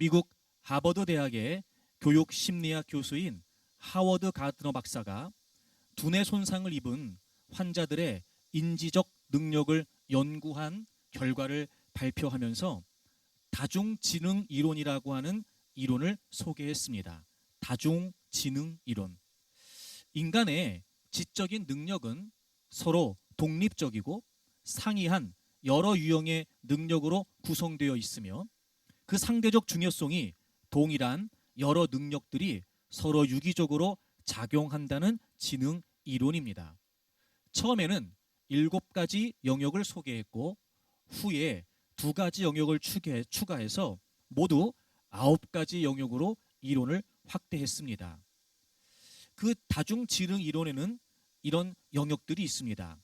미국 하버드 대학의 교육 심리학 교수인 하워드 가트너 박사가 두뇌 손상을 입은 환자들의 인지적 능력을 연구한 결과를 발표하면서 다중지능 이론이라고 하는 이론을 소개했습니다. 다중지능 이론. 인간의 지적인 능력은 서로 독립적이고 상이한 여러 유형의 능력으로 구성되어 있으며 그 상대적 중요성이 동일한 여러 능력들이 서로 유기적으로 작용한다는 지능 이론입니다. 처음에는 7가지 영역을 소개했고 후에 2가지 영역을 추가해서 모두 9가지 영역으로 이론을 확대했습니다. 그 다중지능 이론에는 이런 영역들이 있습니다.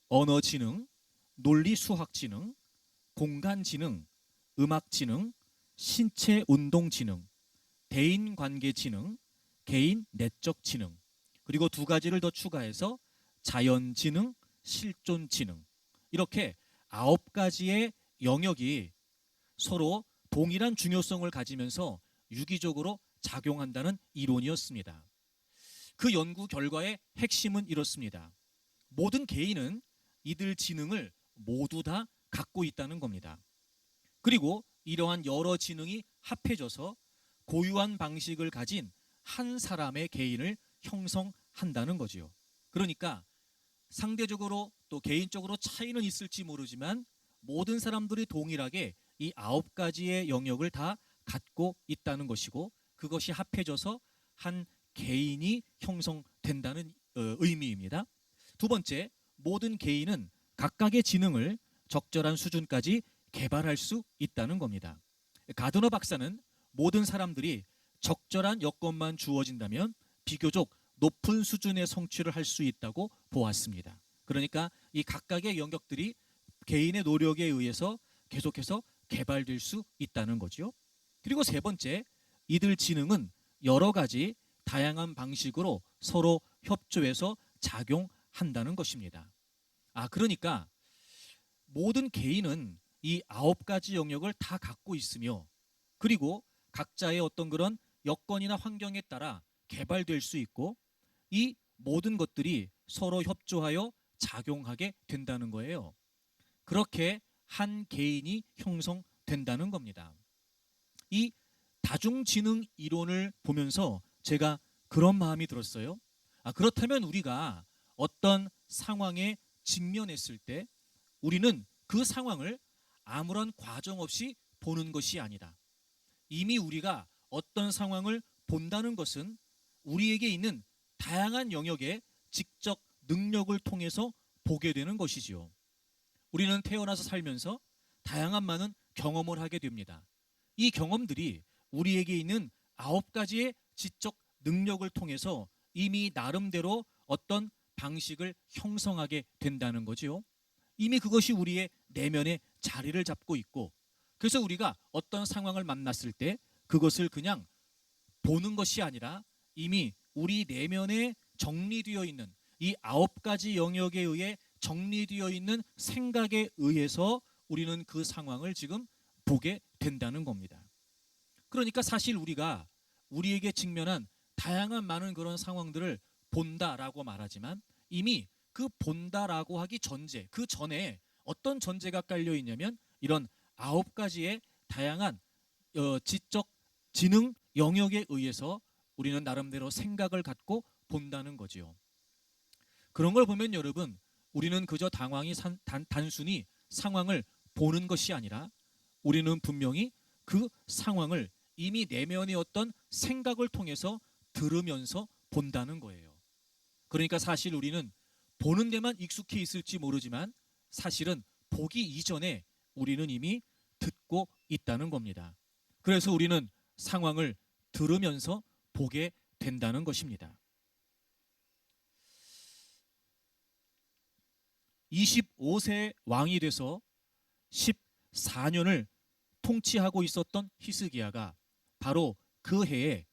언어지능, 논리수학지능, 공간지능, 음악지능, 신체운동지능, 대인관계지능, 개인 내적지능, 그리고 2가지를 더 추가해서 자연지능, 실존지능, 이렇게 9가지의 영역이 서로 동일한 중요성을 가지면서 유기적으로 작용한다는 이론이었습니다. 그 연구 결과의 핵심은 이렇습니다. 모든 개인은 이들 지능을 모두 다 갖고 있다는 겁니다. 그리고 이러한 여러 지능이 합해져서 고유한 방식을 가진 한 사람의 개인을 형성한다는 거지요. 그러니까 상대적으로 또 개인적으로 차이는 있을지 모르지만 모든 사람들이 동일하게 이 9가지의 영역을 다 갖고 있다는 것이고 그것이 합해져서 한 개인이 형성된다는 의미입니다. 2번째, 모든 개인은 각각의 지능을 적절한 수준까지 개발할 수 있다는 겁니다. 가드너 박사는 모든 사람들이 적절한 여건만 주어진다면 비교적 높은 수준의 성취를 할 수 있다고 보았습니다. 그러니까 이 각각의 영역들이 개인의 노력에 의해서 계속해서 개발될 수 있다는 거죠. 그리고 3번째, 이들 지능은 여러 가지 다양한 방식으로 서로 협조해서 작용한다는 것입니다. 그러니까 모든 개인은 이 9가지 영역을 다 갖고 있으며 그리고 각자의 어떤 그런 여건이나 환경에 따라 개발될 수 있고 이 모든 것들이 서로 협조하여 작용하게 된다는 거예요. 그렇게 한 개인이 형성된다는 겁니다. 이 다중지능 이론을 보면서 제가 그런 마음이 들었어요. 그렇다면 우리가 어떤 상황에 직면했을 때 우리는 그 상황을 아무런 과정 없이 보는 것이 아니다. 이미 우리가 어떤 상황을 본다는 것은 우리에게 있는 다양한 영역의 직접 능력을 통해서 보게 되는 것이지요. 우리는 태어나서 살면서 다양한 많은 경험을 하게 됩니다. 이 경험들이 우리에게 있는 9가지의 지적 능력을 통해서 이미 나름대로 어떤 방식을 형성하게 된다는 거지요. 이미 그것이 우리의 내면에 자리를 잡고 있고 그래서 우리가 어떤 상황을 만났을 때 그것을 그냥 보는 것이 아니라 이미 우리 내면에 정리되어 있는 이 9가지 영역에 의해 정리되어 있는 생각에 의해서 우리는 그 상황을 지금 보게 된다는 겁니다. 그러니까 사실 우리가 우리에게 직면한 다양한 많은 그런 상황들을 본다라고 말하지만 이미 그 본다라고 하기 전제, 그 전에 어떤 전제가 깔려 있냐면 이런 9가지의 다양한 지적 지능 영역에 의해서 우리는 나름대로 생각을 갖고 본다는 거지요. 그런 걸 보면 여러분, 우리는 그저 단순히 상황을 보는 것이 아니라 우리는 분명히 그 상황을 이미 내면의 어떤 생각을 통해서 들으면서 본다는 거예요. 그러니까 사실 우리는 보는 데만 익숙해 있을지 모르지만 사실은 보기 이전에 우리는 이미 듣고 있다는 겁니다. 그래서 우리는 상황을 들으면서 보게 된다는 것입니다. 25세 왕이 돼서 14년을 통치하고 있었던 히스기야가 바로 그 해에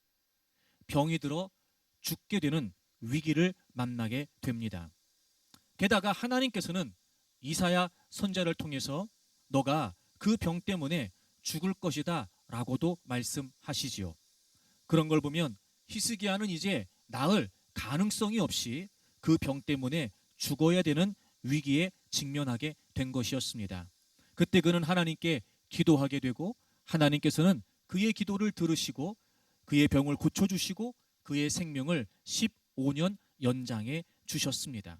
병이 들어 죽게 되는 위기를 만나게 됩니다. 게다가 하나님께서는 이사야 선지자를 통해서 너가 그 병 때문에 죽을 것이다 라고도 말씀하시지요. 그런 걸 보면 히스기야는 이제 나을 가능성이 없이 그 병 때문에 죽어야 되는 위기에 직면하게 된 것이었습니다. 그때 그는 하나님께 기도하게 되고 하나님께서는 그의 기도를 들으시고 그의 병을 고쳐주시고 그의 생명을 15년 연장해 주셨습니다.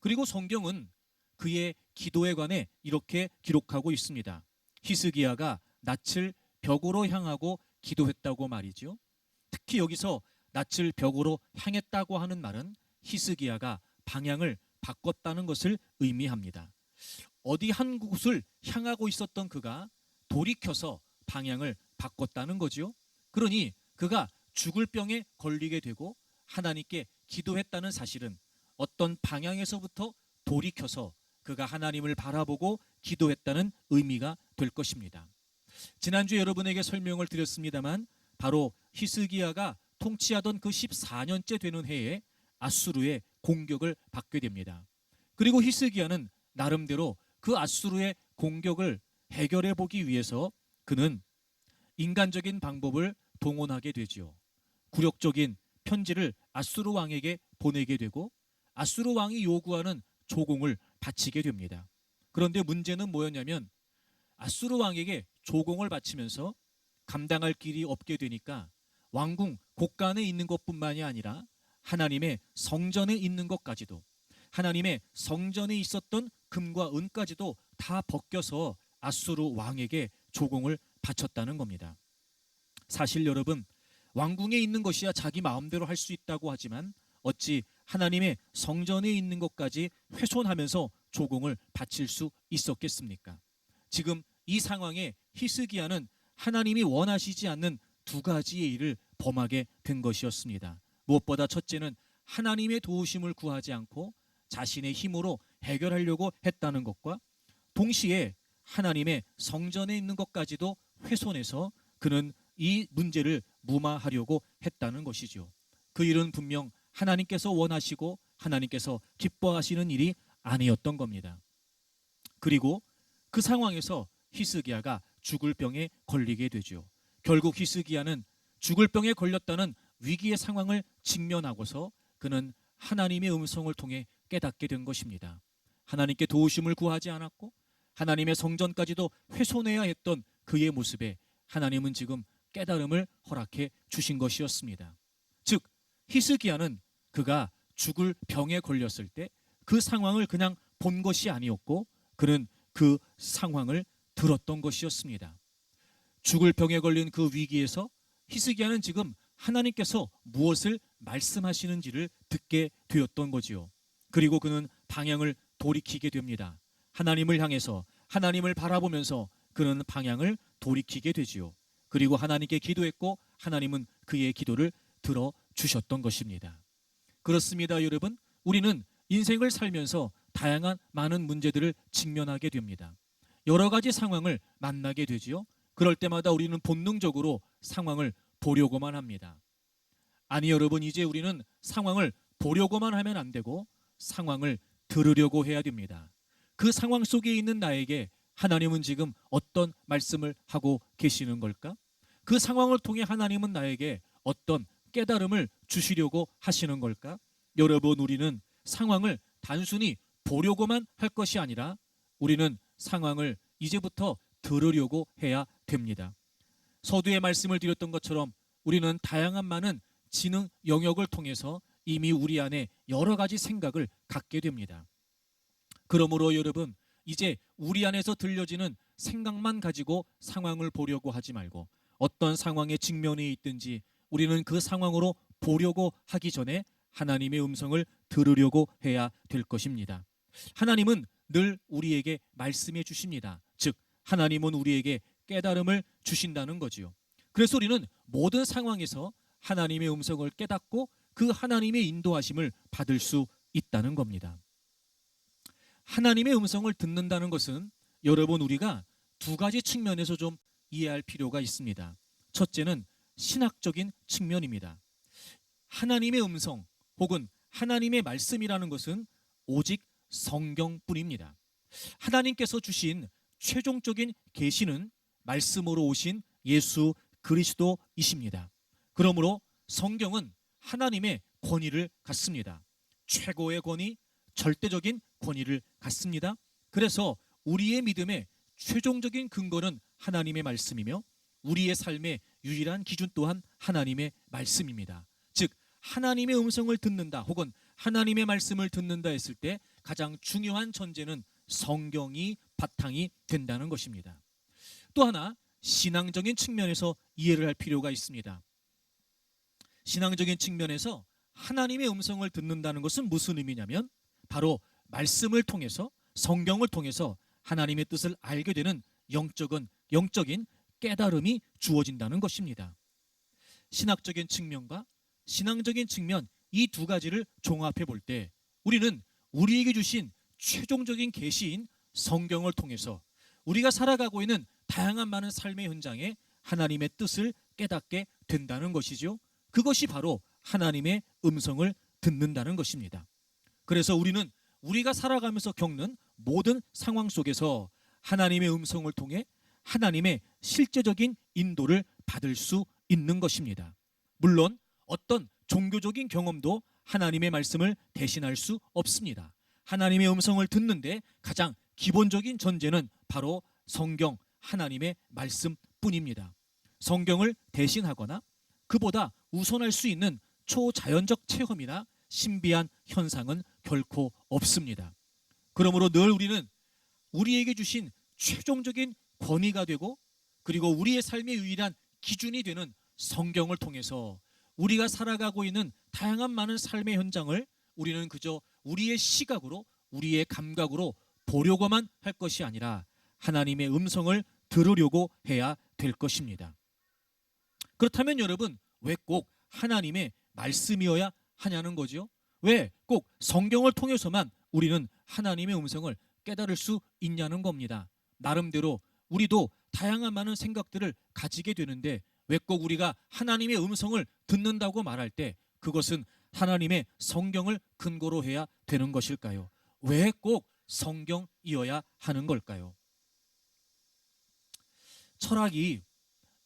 그리고 성경은 그의 기도에 관해 이렇게 기록하고 있습니다. 히스기야가 낯을 벽으로 향하고 기도했다고 말이죠. 특히 여기서 낯을 벽으로 향했다고 하는 말은 히스기야가 방향을 바꿨다는 것을 의미합니다. 어디 한 곳을 향하고 있었던 그가 돌이켜서 방향을 바꿨다는 거죠. 그러니 그가 죽을 병에 걸리게 되고 하나님께 기도했다는 사실은 어떤 방향에서부터 돌이켜서 그가 하나님을 바라보고 기도했다는 의미가 될 것입니다. 지난주 여러분에게 설명을 드렸습니다만 바로 히스기야가 통치하던 그 14년째 되는 해에 아수르의 공격을 받게 됩니다. 그리고 히스기야는 나름대로 그 아수르의 공격을 해결해 보기 위해서 그는 인간적인 방법을 동원하게 되지요. 굴욕적인 편지를 아수르 왕에게 보내게 되고 아수르 왕이 요구하는 조공을 바치게 됩니다. 그런데 문제는 뭐였냐면 아수르 왕에게 조공을 바치면서 감당할 길이 없게 되니까 왕궁 곳간에 있는 것뿐만이 아니라 하나님의 성전에 있는 것까지도, 하나님의 성전에 있었던 금과 은까지도 다 벗겨서 아수르 왕에게 조공을 바쳤다는 겁니다. 사실 여러분, 왕궁에 있는 것이야 자기 마음대로 할 수 있다고 하지만 어찌 하나님의 성전에 있는 것까지 훼손하면서 조공을 바칠 수 있었겠습니까? 지금 이 상황에 히스기야는 하나님이 원하시지 않는 두 가지의 일을 범하게 된 것이었습니다. 무엇보다 첫째는 하나님의 도우심을 구하지 않고 자신의 힘으로 해결하려고 했다는 것과 동시에 하나님의 성전에 있는 것까지도 훼손해서 그는 이 문제를 무마하려고 했다는 것이죠. 그 일은 분명 하나님께서 원하시고 하나님께서 기뻐하시는 일이 아니었던 겁니다. 그리고 그 상황에서 히스기야가 죽을 병에 걸리게 되죠. 결국 히스기야는 죽을 병에 걸렸다는 위기의 상황을 직면하고서 그는 하나님의 음성을 통해 깨닫게 된 것입니다. 하나님께 도우심을 구하지 않았고 하나님의 성전까지도 훼손해야 했던 그의 모습에 하나님은 지금 깨달음을 허락해 주신 것이었습니다. 즉 히스기야는 그가 죽을 병에 걸렸을 때 그 상황을 그냥 본 것이 아니었고 그는 그 상황을 들었던 것이었습니다. 죽을 병에 걸린 그 위기에서 히스기야는 지금 하나님께서 무엇을 말씀하시는지를 듣게 되었던 거지요. 그리고 그는 방향을 돌이키게 됩니다. 하나님을 향해서 하나님을 바라보면서 그는 방향을 돌이키게 되지요. 그리고 하나님께 기도했고 하나님은 그의 기도를 들어주셨던 것입니다. 그렇습니다, 여러분. 우리는 인생을 살면서 다양한 많은 문제들을 직면하게 됩니다. 여러 가지 상황을 만나게 되지요. 그럴 때마다 우리는 본능적으로 상황을 보려고만 합니다. 아니 여러분, 이제 우리는 상황을 보려고만 하면 안 되고 상황을 들으려고 해야 됩니다. 그 상황 속에 있는 나에게 하나님은 지금 어떤 말씀을 하고 계시는 걸까? 그 상황을 통해 하나님은 나에게 어떤 깨달음을 주시려고 하시는 걸까? 여러분, 우리는 상황을 단순히 보려고만 할 것이 아니라 우리는 상황을 이제부터 들으려고 해야 됩니다. 서두에 말씀을 드렸던 것처럼 우리는 다양한 많은 지능 영역을 통해서 이미 우리 안에 여러 가지 생각을 갖게 됩니다. 그러므로 여러분, 이제 우리 안에서 들려지는 생각만 가지고 상황을 보려고 하지 말고 어떤 상황에 직면해 있든지 우리는 그 상황으로 보려고 하기 전에 하나님의 음성을 들으려고 해야 될 것입니다. 하나님은 늘 우리에게 말씀해 주십니다. 즉 하나님은 우리에게 깨달음을 주신다는 거지요. 그래서 우리는 모든 상황에서 하나님의 음성을 깨닫고 그 하나님의 인도하심을 받을 수 있다는 겁니다. 하나님의 음성을 듣는다는 것은 여러분, 우리가 두 가지 측면에서 좀 이해할 필요가 있습니다. 첫째는 신학적인 측면입니다. 하나님의 음성 혹은 하나님의 말씀이라는 것은 오직 성경뿐입니다. 하나님께서 주신 최종적인 계시는 말씀으로 오신 예수 그리스도이십니다. 그러므로 성경은 하나님의 권위를 갖습니다. 최고의 권위, 절대적인 권위를 갖습니다. 그래서 우리의 믿음의 최종적인 근거는 하나님의 말씀이며 우리의 삶의 유일한 기준 또한 하나님의 말씀입니다. 즉 하나님의 음성을 듣는다 혹은 하나님의 말씀을 듣는다 했을 때 가장 중요한 전제는 성경이 바탕이 된다는 것입니다. 또 하나 신앙적인 측면에서 이해를 할 필요가 있습니다. 신앙적인 측면에서 하나님의 음성을 듣는다는 것은 무슨 의미냐면 바로 말씀을 통해서 성경을 통해서 하나님의 뜻을 알게 되는 영적인 깨달음이 주어진다는 것입니다. 신학적인 측면과 신앙적인 측면 이 두 가지를 종합해 볼 때 우리는 우리에게 주신 최종적인 계시인 성경을 통해서 우리가 살아가고 있는 다양한 많은 삶의 현장에 하나님의 뜻을 깨닫게 된다는 것이죠. 그것이 바로 하나님의 음성을 듣는다는 것입니다. 그래서 우리는 우리가 살아가면서 겪는 모든 상황 속에서 하나님의 음성을 통해 하나님의 실제적인 인도를 받을 수 있는 것입니다. 물론 어떤 종교적인 경험도 하나님의 말씀을 대신할 수 없습니다. 하나님의 음성을 듣는데 가장 기본적인 전제는 바로 성경, 하나님의 말씀뿐입니다. 성경을 대신하거나 그보다 우선할 수 있는 초자연적 체험이나 신비한 현상은 결코 없습니다. 그러므로 늘 우리는 우리에게 주신 최종적인 권위가 되고 그리고 우리의 삶의 유일한 기준이 되는 성경을 통해서 우리가 살아가고 있는 다양한 많은 삶의 현장을 우리는 그저 우리의 시각으로 우리의 감각으로 보려고만 할 것이 아니라 하나님의 음성을 들으려고 해야 될 것입니다. 그렇다면 여러분 왜 꼭 하나님의 말씀이어야 하냐는 거죠? 왜 꼭 성경을 통해서만 우리는 하나님의 음성을 깨달을 수 있냐는 겁니다. 나름대로 우리도 다양한 많은 생각들을 가지게 되는데 왜 꼭 우리가 하나님의 음성을 듣는다고 말할 때 그것은 하나님의 성경을 근거로 해야 되는 것일까요? 왜 꼭 성경이어야 하는 걸까요? 철학이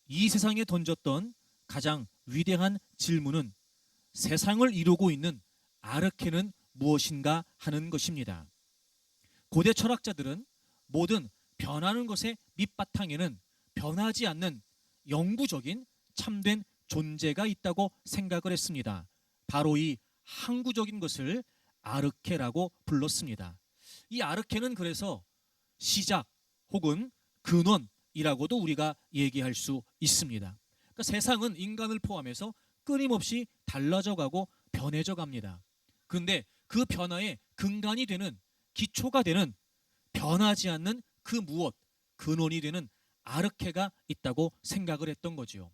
이 세상에 던졌던 가장 위대한 질문은 세상을 이루고 있는 아르케는 무엇인가 하는 것입니다. 고대 철학자들은 모든 변하는 것의 밑바탕에는 변하지 않는 영구적인 참된 존재가 있다고 생각을 했습니다. 바로 이 항구적인 것을 아르케라고 불렀습니다. 이 아르케는 그래서 시작 혹은 근원이라고도 우리가 얘기할 수 있습니다. 그러니까 세상은 인간을 포함해서 끊임없이 달라져가고 변해져 갑니다. 그런데 그 변화의 근간이 되는 기초가 되는 변하지 않는 그 무엇, 근원이 되는 아르케가 있다고 생각을 했던 거지요.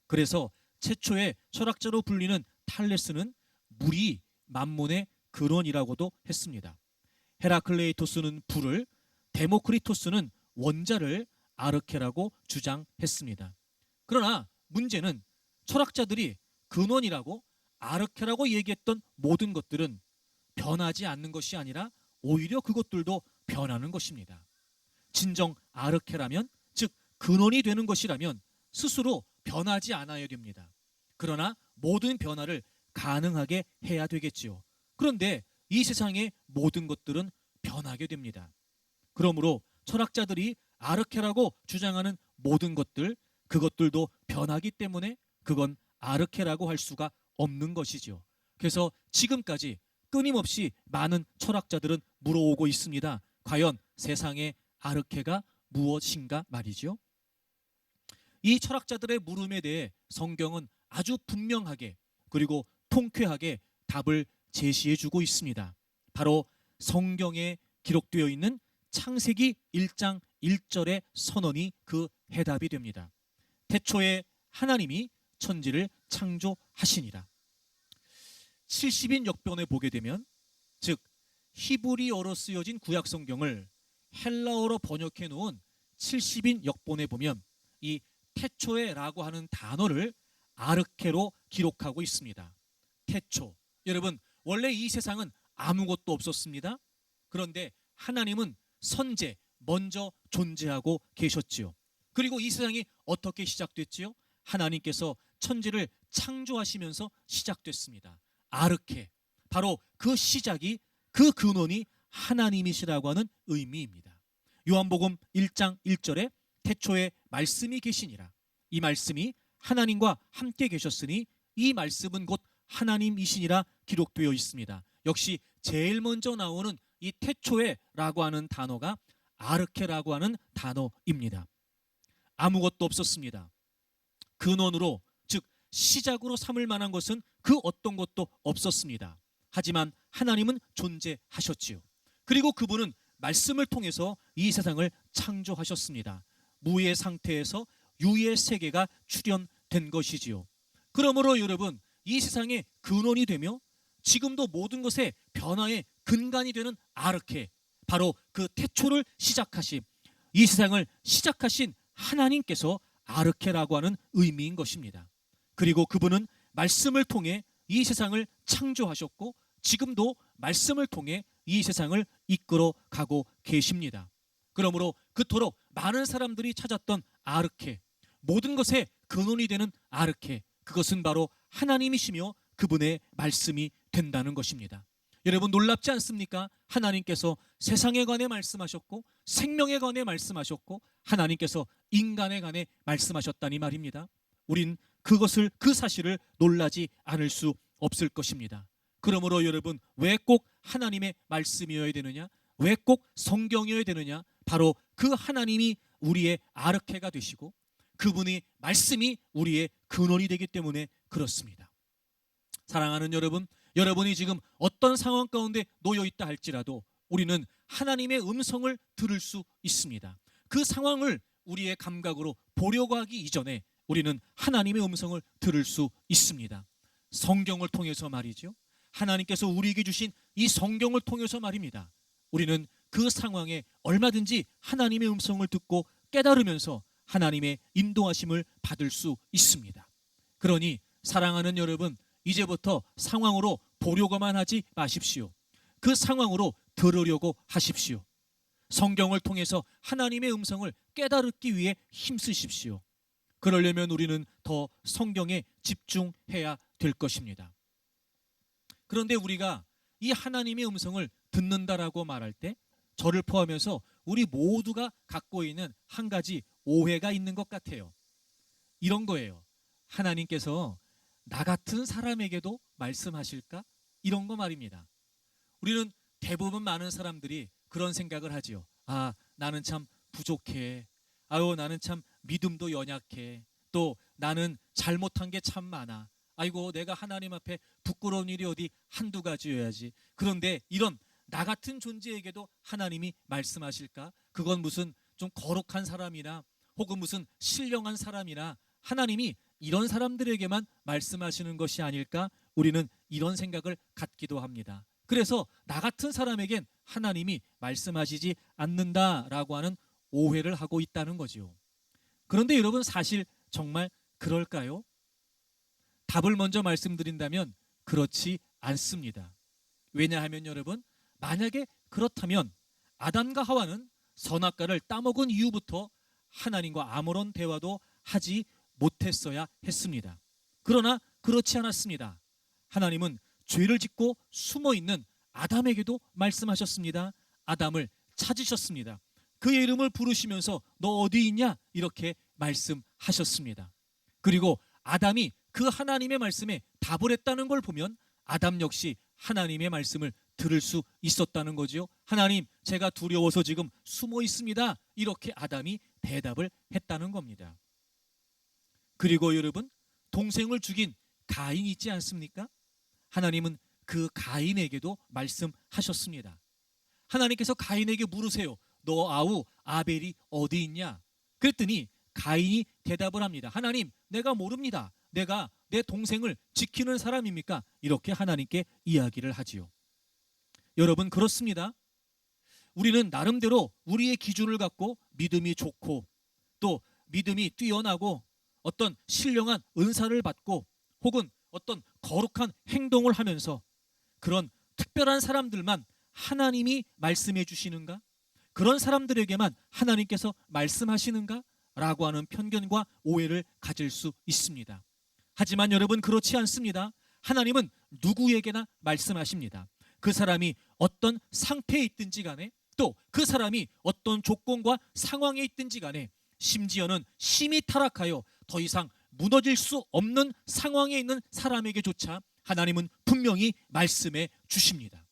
그래서 최초의 철학자로 불리는 탈레스는 물이 만몬의 근원이라고도 했습니다. 헤라클레이토스는 불을, 데모크리토스는 원자를 아르케라고 주장했습니다. 그러나 문제는 철학자들이 근원이라고 아르케라고 얘기했던 모든 것들은 변하지 않는 것이 아니라 오히려 그것들도 변하는 것입니다. 진정 아르케라면 즉 근원이 되는 것이라면 스스로 변하지 않아야 됩니다. 그러나 모든 변화를 가능하게 해야 되겠지요. 그런데 이 세상의 모든 것들은 변하게 됩니다. 그러므로 철학자들이 아르케라고 주장하는 모든 것들, 그것들도 변하기 때문에 그건 아르케라고 할 수가 없는 것이죠. 그래서 지금까지 끊임없이 많은 철학자들은 물어오고 있습니다. 과연 세상의 아르케가 무엇인가 말이죠. 이 철학자들의 물음에 대해 성경은 아주 분명하게 그리고 통쾌하게 답을 제시해주고 있습니다. 바로 성경에 기록되어 있는 창세기 1장 1절의 선언이 그 해답이 됩니다. 태초에 하나님이 천지를 창조하시니라. 70인 역변에 보게 되면 즉 히브리어로 쓰여진 구약 성경을 헬라어로 번역해 놓은 70인 역본에 보면 이 태초에라고 하는 단어를 아르케로 기록하고 있습니다. 태초. 여러분 원래 이 세상은 아무것도 없었습니다. 그런데 하나님은 선제, 먼저 존재하고 계셨지요. 그리고 이 세상이 어떻게 시작됐지요? 하나님께서 천지를 창조하시면서 시작됐습니다. 아르케, 바로 그 시작이, 그 근원이 하나님이시라고 하는 의미입니다. 요한복음 1장 1절에 태초에 말씀이 계시니라. 이 말씀이 하나님과 함께 계셨으니 이 말씀은 곧 하나님이시니라 기록되어 있습니다. 역시 제일 먼저 나오는 이 태초에라고 하는 단어가 아르케라고 하는 단어입니다. 아무것도 없었습니다. 근원으로, 즉 시작으로 삼을 만한 것은 그 어떤 것도 없었습니다. 하지만 하나님은 존재하셨지요. 그리고 그분은 말씀을 통해서 이 세상을 창조하셨습니다. 무의 상태에서 유의 세계가 출현된 것이지요. 그러므로 여러분, 이 세상의 근원이 되며 지금도 모든 것의 변화의 근간이 되는 아르케, 바로 그 태초를 시작하신, 이 세상을 시작하신 하나님께서 아르케라고 하는 의미인 것입니다. 그리고 그분은 말씀을 통해 이 세상을 창조하셨고 지금도 말씀을 통해 이 세상을 이끌어 가고 계십니다. 그러므로 그토록 많은 사람들이 찾았던 아르케, 모든 것의 근원이 되는 아르케, 그것은 바로 하나님이시며 그분의 말씀이 된다는 것입니다. 여러분, 놀랍지 않습니까? 하나님께서 세상에 관해 말씀하셨고 생명에 관해 말씀하셨고 하나님께서 인간에 관해 말씀하셨다니 말입니다. 우린 그것을, 그 사실을 놀라지 않을 수 없을 것입니다. 그러므로 여러분, 왜 꼭 하나님의 말씀이어야 되느냐? 왜 꼭 성경이어야 되느냐? 바로 그 하나님이 우리의 아르케가 되시고 그분의 말씀이 우리의 근원이 되기 때문에 그렇습니다. 사랑하는 여러분, 여러분이 지금 어떤 상황 가운데 놓여 있다 할지라도 우리는 하나님의 음성을 들을 수 있습니다. 그 상황을 우리의 감각으로 보려고 하기 이전에 우리는 하나님의 음성을 들을 수 있습니다. 성경을 통해서 말이죠. 하나님께서 우리에게 주신 이 성경을 통해서 말입니다. 우리는 그 상황에 얼마든지 하나님의 음성을 듣고 깨달으면서 하나님의 인도하심을 받을 수 있습니다. 그러니 사랑하는 여러분, 이제부터 상황으로 보려고만 하지 마십시오. 그 상황으로 들으려고 하십시오. 성경을 통해서 하나님의 음성을 깨달기 위해 힘쓰십시오. 그러려면 우리는 더 성경에 집중해야 될 것입니다. 그런데 우리가 이 하나님의 음성을 듣는다라고 말할 때 저를 포함해서 우리 모두가 갖고 있는 한 가지 오해가 있는 것 같아요. 이런 거예요. 하나님께서 나 같은 사람에게도 말씀하실까? 이런 거 말입니다. 우리는 대부분 많은 사람들이 그런 생각을 하지요. 아, 나는 참 부족해. 아유, 나는 참 믿음도 연약해. 또 나는 잘못한 게 참 많아. 아이고, 내가 하나님 앞에 부끄러운 일이 어디 한두 가지여야지. 그런데 이런 나 같은 존재에게도 하나님이 말씀하실까? 그건 무슨 좀 거룩한 사람이나 혹은 무슨 신령한 사람이나 하나님이 이런 사람들에게만 말씀하시는 것이 아닐까? 우리는 이런 생각을 갖기도 합니다. 그래서 나 같은 사람에겐 하나님이 말씀하시지 않는다라고 하는 오해를 하고 있다는 거지요. 그런데 여러분, 사실 정말 그럴까요? 답을 먼저 말씀드린다면 그렇지 않습니다. 왜냐하면 여러분, 만약에 그렇다면 아담과 하와는 선악과를 따먹은 이후부터 하나님과 아무런 대화도 하지 못했어야 했습니다. 그러나 그렇지 않았습니다. 하나님은 죄를 짓고 숨어있는 아담에게도 말씀하셨습니다. 아담을 찾으셨습니다. 그의 이름을 부르시면서 너 어디 있냐? 이렇게 말씀하셨습니다. 그리고 아담이 그 하나님의 말씀에 답을 했다는 걸 보면 아담 역시 하나님의 말씀을 들을 수 있었다는 거지요. 하나님, 제가 두려워서 지금 숨어 있습니다. 이렇게 아담이 대답을 했다는 겁니다. 그리고 여러분, 동생을 죽인 가인 있지 않습니까? 하나님은 그 가인에게도 말씀하셨습니다. 하나님께서 가인에게 물으세요. 너 아우 아벨이 어디 있냐? 그랬더니 가인이 대답을 합니다. 하나님, 내가 모릅니다. 내가 내 동생을 지키는 사람입니까? 이렇게 하나님께 이야기를 하지요. 여러분, 그렇습니다. 우리는 나름대로 우리의 기준을 갖고 믿음이 좋고 또 믿음이 뛰어나고 어떤 신령한 은사를 받고 혹은 어떤 거룩한 행동을 하면서 그런 특별한 사람들만 하나님이 말씀해 주시는가? 그런 사람들에게만 하나님께서 말씀하시는가? 라고 하는 편견과 오해를 가질 수 있습니다. 하지만 여러분, 그렇지 않습니다. 하나님은 누구에게나 말씀하십니다. 그 사람이 어떤 상태에 있든지 간에, 또 그 사람이 어떤 조건과 상황에 있든지 간에, 심지어는 심히 타락하여 더 이상 무너질 수 없는 상황에 있는 사람에게조차 하나님은 분명히 말씀해 주십니다.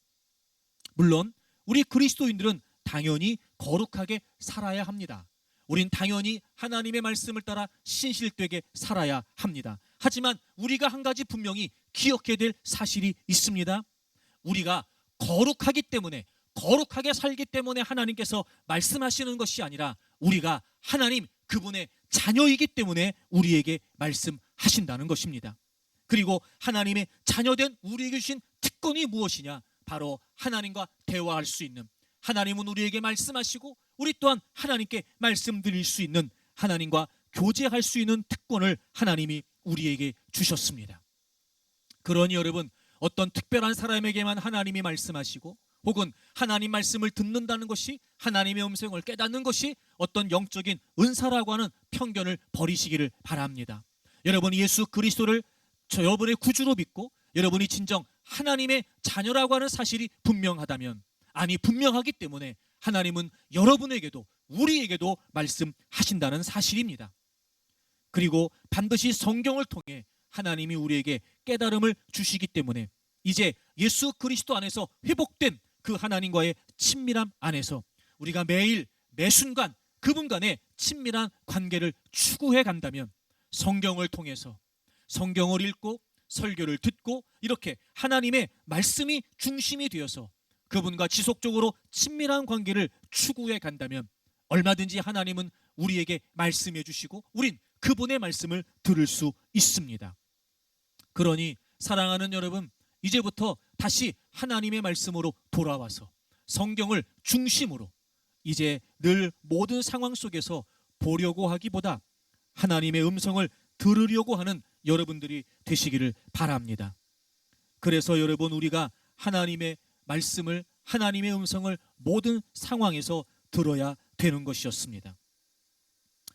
물론 우리 그리스도인들은 당연히 거룩하게 살아야 합니다. 우린 당연히 하나님의 말씀을 따라 신실되게 살아야 합니다. 하지만 우리가 한 가지 분명히 기억해야 될 사실이 있습니다. 우리가 거룩하기 때문에, 거룩하게 살기 때문에 하나님께서 말씀하시는 것이 아니라, 우리가 하나님 그분의 자녀이기 때문에 우리에게 말씀하신다는 것입니다. 그리고 하나님의 자녀된 우리에게 주신 특권이 무엇이냐? 바로 하나님과 대화할 수 있는, 하나님은 우리에게 말씀하시고 우리 또한 하나님께 말씀드릴 수 있는, 하나님과 교제할 수 있는 특권을 하나님이 우리에게 주셨습니다. 그러니 여러분, 어떤 특별한 사람에게만 하나님이 말씀하시고, 혹은 하나님 말씀을 듣는다는 것이, 하나님의 음성을 깨닫는 것이 어떤 영적인 은사라고 하는 편견을 버리시기를 바랍니다. 여러분, 예수 그리스도를 여러분의 구주로 믿고 여러분이 진정 하나님의 자녀라고 하는 사실이 분명하다면, 아니 분명하기 때문에 하나님은 여러분에게도 우리에게도 말씀하신다는 사실입니다. 그리고 반드시 성경을 통해 하나님이 우리에게 깨달음을 주시기 때문에, 이제 예수 그리스도 안에서 회복된 그 하나님과의 친밀함 안에서 우리가 매일 매순간 그분 간의 친밀한 관계를 추구해 간다면, 성경을 통해서 성경을 읽고 설교를 듣고 이렇게 하나님의 말씀이 중심이 되어서 그분과 지속적으로 친밀한 관계를 추구해 간다면, 얼마든지 하나님은 우리에게 말씀해 주시고 우린 그분의 말씀을 들을 수 있습니다. 그러니 사랑하는 여러분, 이제부터 다시 하나님의 말씀으로 돌아와서 성경을 중심으로 이제 늘 모든 상황 속에서 보려고 하기보다 하나님의 음성을 들으려고 하는 여러분들이 되시기를 바랍니다. 그래서 여러분, 우리가 하나님의 말씀을, 하나님의 음성을 모든 상황에서 들어야 되는 것이었습니다.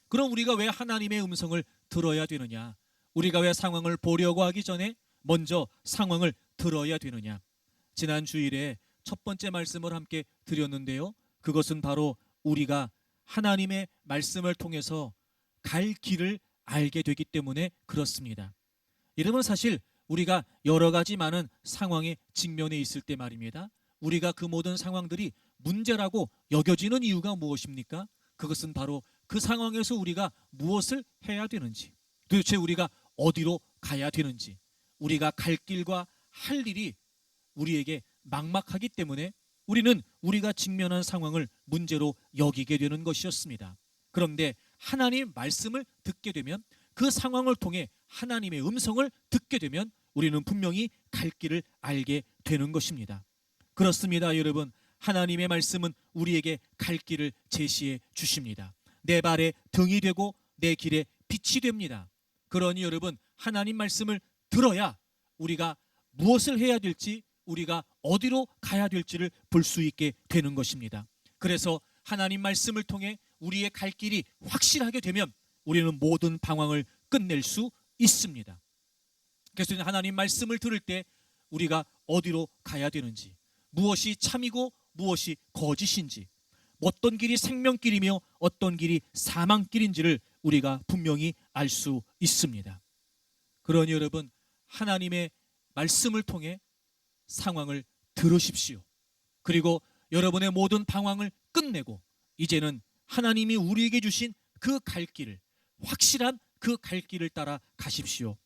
그럼 우리가 왜 하나님의 음성을 들어야 되느냐? 우리가 왜 상황을 보려고 하기 전에 먼저 상황을 들어야 되느냐? 지난 주일에 첫 번째 말씀을 함께 드렸는데요, 그것은 바로 우리가 하나님의 말씀을 통해서 갈 길을 알게 되기 때문에 그렇습니다. 여러분, 사실 우리가 여러 가지 많은 상황에 직면해 있을 때 말입니다, 우리가 그 모든 상황들이 문제라고 여겨지는 이유가 무엇입니까? 그것은 바로 그 상황에서 우리가 무엇을 해야 되는지, 도대체 우리가 어디로 가야 되는지, 우리가 갈 길과 할 일이 우리에게 막막하기 때문에 우리는 우리가 직면한 상황을 문제로 여기게 되는 것이었습니다. 그런데 하나님 말씀을 듣게 되면, 그 상황을 통해 하나님의 음성을 듣게 되면 우리는 분명히 갈 길을 알게 되는 것입니다. 그렇습니다. 여러분, 하나님의 말씀은 우리에게 갈 길을 제시해 주십니다. 내 발에 등이 되고 내 길에 빛이 됩니다. 그러니 여러분, 하나님 말씀을 들어야 우리가 무엇을 해야 될지, 우리가 어디로 가야 될지를 볼 수 있게 되는 것입니다. 그래서 하나님 말씀을 통해 우리의 갈 길이 확실하게 되면 우리는 모든 방황을 끝낼 수 있습니다. 그래서 하나님 말씀을 들을 때 우리가 어디로 가야 되는지, 무엇이 참이고 무엇이 거짓인지, 어떤 길이 생명길이며 어떤 길이 사망길인지를 우리가 분명히 알 수 있습니다. 그러니 여러분, 하나님의 말씀을 통해 상황을 들으십시오. 그리고 여러분의 모든 방황을 끝내고 이제는 하나님이 우리에게 주신 그 갈 길을, 확실한 그 갈 길을 따라 가십시오.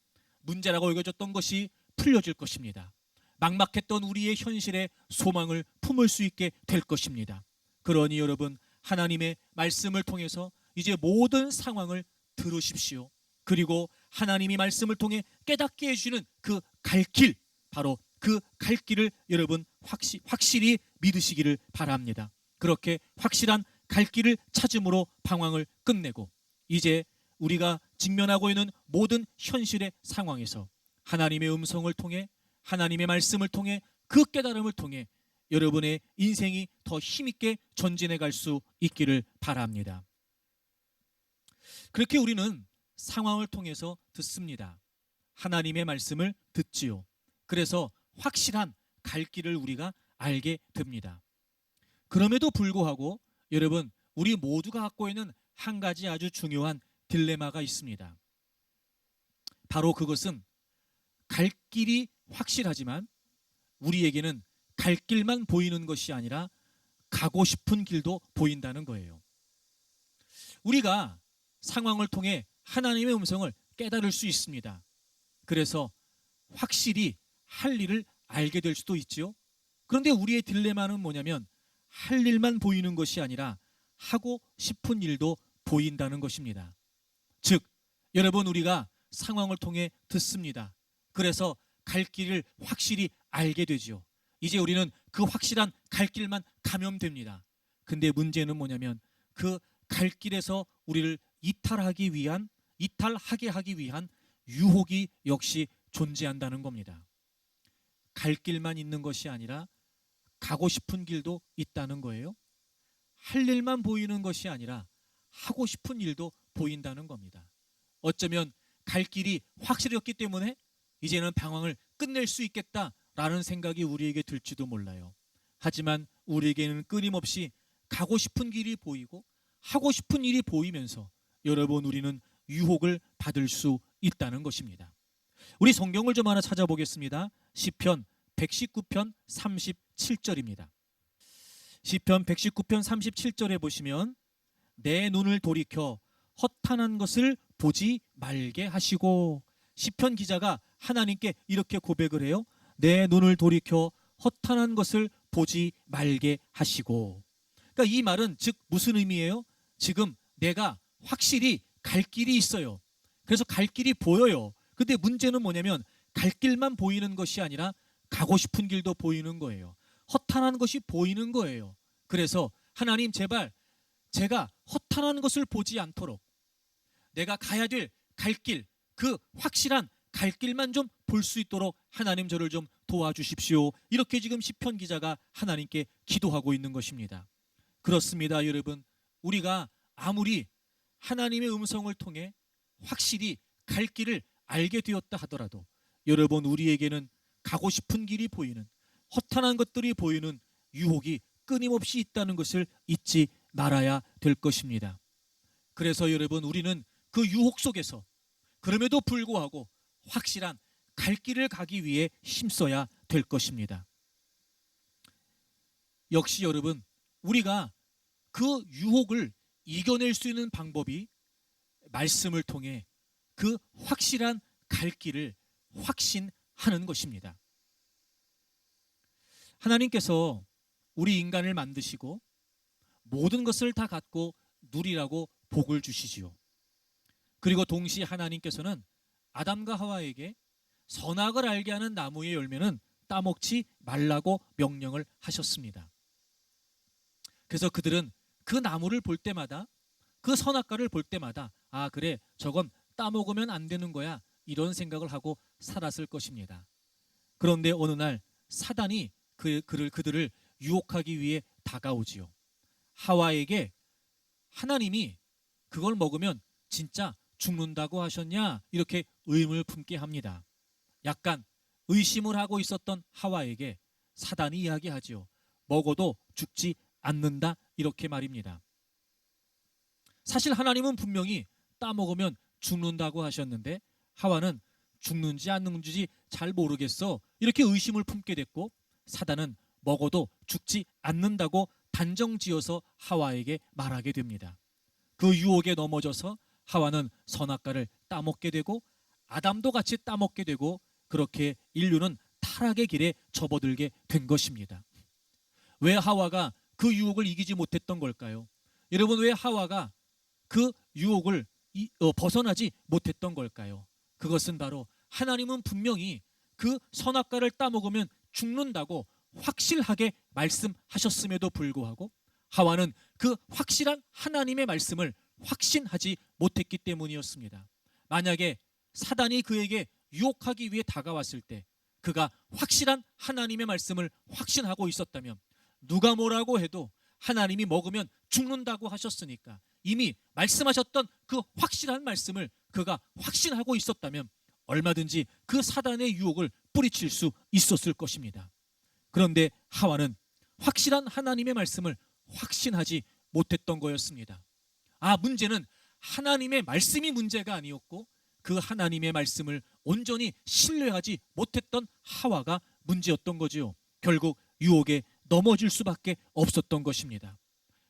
문제라고 여겨졌던 것이 풀려질 것입니다. 막막했던 우리의 현실에 소망을 품을 수 있게 될 것입니다. 그러니 여러분, 하나님의 말씀을 통해서 이제 모든 상황을 들으십시오. 그리고 하나님이 말씀을 통해 깨닫게 해주시는 그 갈 길, 바로 그 갈 길을 여러분 확실히 믿으시기를 바랍니다. 그렇게 확실한 갈 길을 찾음으로 방황을 끝내고 이제 우리가 직면하고 있는 모든 현실의 상황에서 하나님의 음성을 통해, 하나님의 말씀을 통해, 그 깨달음을 통해 여러분의 인생이 더 힘있게 전진해 갈 수 있기를 바랍니다. 그렇게 우리는 상황을 통해서 듣습니다. 하나님의 말씀을 듣지요. 그래서 확실한 갈 길을 우리가 알게 됩니다. 그럼에도 불구하고 여러분, 우리 모두가 갖고 있는 한 가지 아주 중요한 딜레마가 있습니다. 바로 그것은 갈 길이 확실하지만 우리에게는 갈 길만 보이는 것이 아니라 가고 싶은 길도 보인다는 거예요. 우리가 상황을 통해 하나님의 음성을 깨달을 수 있습니다. 그래서 확실히 할 일을 알게 될 수도 있지요. 그런데 우리의 딜레마는 뭐냐면 할 일만 보이는 것이 아니라 하고 싶은 일도 보인다는 것입니다. 즉, 여러분, 우리가 상황을 통해 듣습니다. 그래서 갈 길을 확실히 알게 되지요. 이제 우리는 그 확실한 갈 길만 가면 됩니다. 근데 문제는 뭐냐면 그 갈 길에서 우리를 이탈하게 하기 위한 유혹이 역시 존재한다는 겁니다. 갈 길만 있는 것이 아니라 가고 싶은 길도 있다는 거예요. 할 일만 보이는 것이 아니라 하고 싶은 일도 보인다는 겁니다. 어쩌면 갈 길이 확실했기 때문에 이제는 방황을 끝낼 수 있겠다라는 생각이 우리에게 들지도 몰라요. 하지만 우리에게는 끊임없이 가고 싶은 길이 보이고 하고 싶은 일이 보이면서 여러분, 우리는 유혹을 받을 수 있다는 것입니다. 우리 성경을 좀 하나 찾아보겠습니다. 시편 119편 37절입니다. 시편 119편 37절에 보시면 내 눈을 돌이켜 허탄한 것을 보지 말게 하시고, 시편 기자가 하나님께 이렇게 고백을 해요. 내 눈을 돌이켜 허탄한 것을 보지 말게 하시고. 그러니까 이 말은 즉 무슨 의미예요? 지금 내가 확실히 갈 길이 있어요. 그래서 갈 길이 보여요. 근데 문제는 뭐냐면 갈 길만 보이는 것이 아니라 가고 싶은 길도 보이는 거예요. 허탄한 것이 보이는 거예요. 그래서 하나님, 제발 제가 허탄한 것을 보지 않도록 내가 가야 될 갈 길, 그 확실한 갈 길만 좀 볼 수 있도록 하나님 저를 좀 도와주십시오. 이렇게 지금 시편 기자가 하나님께 기도하고 있는 것입니다. 그렇습니다, 여러분. 우리가 아무리 하나님의 음성을 통해 확실히 갈 길을 알게 되었다 하더라도 여러분, 우리에게는 가고 싶은 길이 보이는, 허탄한 것들이 보이는 유혹이 끊임없이 있다는 것을 잊지 말아야 될 것입니다. 그래서 여러분, 우리는 그 유혹 속에서 그럼에도 불구하고 확실한 갈 길을 가기 위해 힘써야 될 것입니다. 역시 여러분, 우리가 그 유혹을 이겨낼 수 있는 방법이 말씀을 통해 그 확실한 갈 길을 확신하는 것입니다. 하나님께서 우리 인간을 만드시고 모든 것을 다 갖고 누리라고 복을 주시지요. 그리고 동시에 하나님께서는 아담과 하와에게 선악을 알게 하는 나무의 열매는 따먹지 말라고 명령을 하셨습니다. 그래서 그들은 그 나무를 볼 때마다, 그 선악과를 볼 때마다 아, 그래, 저건 따먹으면 안 되는 거야, 이런 생각을 하고 살았을 것입니다. 그런데 어느 날 사단이 그들을 유혹하기 위해 다가오지요. 하와에게 하나님이 그걸 먹으면 진짜 죽는다고 하셨냐, 이렇게 의문을 품게 합니다. 약간 의심을 하고 있었던 하와에게 사단이 이야기하지요. 먹어도 죽지 않는다, 이렇게 말입니다. 사실 하나님은 분명히 따먹으면 죽는다고 하셨는데 하와는 죽는지 안 죽는지 잘 모르겠어, 이렇게 의심을 품게 됐고, 사단은 먹어도 죽지 않는다고 단정지어서 하와에게 말하게 됩니다. 그 유혹에 넘어져서 하와는 선악과를 따먹게 되고 아담도 같이 따먹게 되고, 그렇게 인류는 타락의 길에 접어들게 된 것입니다. 왜 하와가 그 유혹을 이기지 못했던 걸까요? 여러분, 왜 하와가 그 유혹을 벗어나지 못했던 걸까요? 그것은 바로 하나님은 분명히 그 선악과를 따먹으면 죽는다고 확실하게 말씀하셨음에도 불구하고 하와는 그 확실한 하나님의 말씀을 확신하지 못했기 때문이었습니다. 만약에 사단이 그에게 유혹하기 위해 다가왔을 때 그가 확실한 하나님의 말씀을 확신하고 있었다면 누가 뭐라고 해도 하나님이 먹으면 죽는다고 하셨으니까 이미 말씀하셨던 그 확실한 말씀을 그가 확신하고 있었다면 얼마든지 그 사단의 유혹을 뿌리칠 수 있었을 것입니다. 그런데 하와는 확실한 하나님의 말씀을 확신하지 못했던 거였습니다. 문제는 하나님의 말씀이 문제가 아니었고 그 하나님의 말씀을 온전히 신뢰하지 못했던 하와가 문제였던 거지요. 결국 유혹에 넘어질 수밖에 없었던 것입니다.